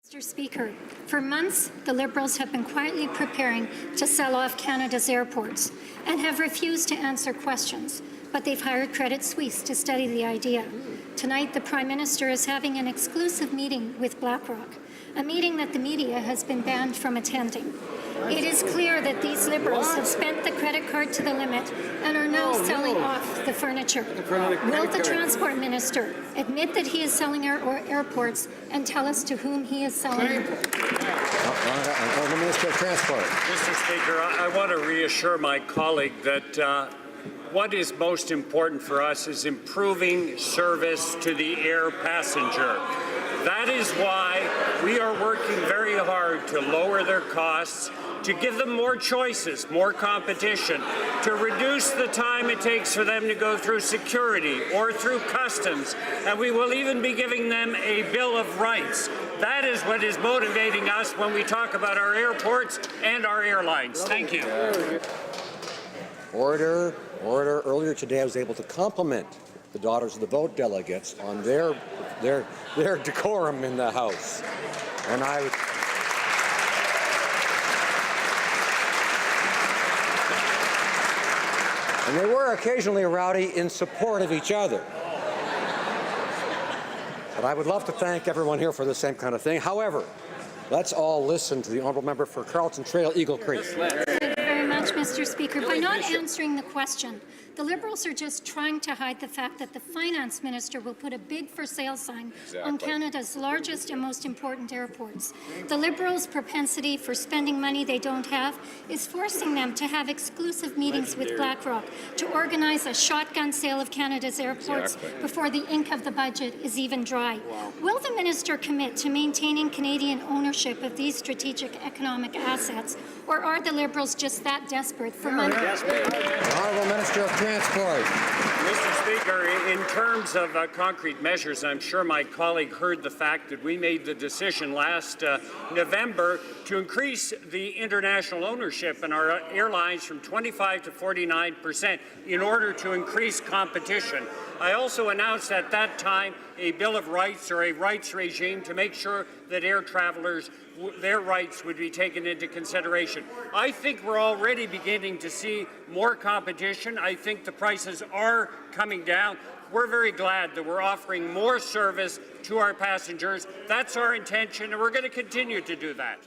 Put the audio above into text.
Mr. Speaker, for months, the Liberals have been quietly preparing to sell off Canada's airports and have refused to answer questions, but they've hired Credit Suisse to study the idea. Tonight, the Prime Minister is having an exclusive meeting with BlackRock, a meeting that the media has been banned from attending. It is clear that these Liberals have spent the credit card to the limit and are now selling off the furniture. Will the Transport Minister admit that he is selling our airports and tell us to whom he is selling them? The Minister of Transport. Mr. Speaker, I want to reassure my colleague that what is most important for us is improving service to the air passenger. That is why we are working very hard to lower their costs, to give them more choices, more competition, to reduce the time it takes for them to go through security or through customs, and we will even be giving them a Bill of Rights. That is what is motivating us when we talk about our airports and our airlines. Thank you. Order. Earlier today, I was able to compliment the Daughters of the Vote delegates on their decorum in the House, and they were occasionally rowdy in support of each other. But I would love to thank everyone here for the same kind of thing. However, let's all listen to the honourable member for Carleton Trail, Eagle Creek. Mr. Speaker, by not answering the question, the Liberals are just trying to hide the fact that the Finance Minister will put a bid for sale sign on Canada's largest and most important airports. The Liberals' propensity for spending money they don't have is forcing them to have exclusive meetings with BlackRock to organize a shotgun sale of Canada's airports before the ink of the budget is even dry. Will the Minister commit to maintaining Canadian ownership of these strategic economic assets, or are the Liberals just that desperate for money? Honourable Minister of Transport. Mr. Speaker, in terms of concrete measures, I'm sure my colleague heard the fact that we made the decision last November to increase the international ownership in our airlines from 25% to 49% in order to increase competition. I also announced at that time a Bill of Rights, or a rights regime, to make sure that air travelers, their rights would be taken into consideration. I think we're already beginning to see more competition. I think the prices are coming down. We're very glad that we're offering more service to our passengers. That's our intention, and we're going to continue to do that.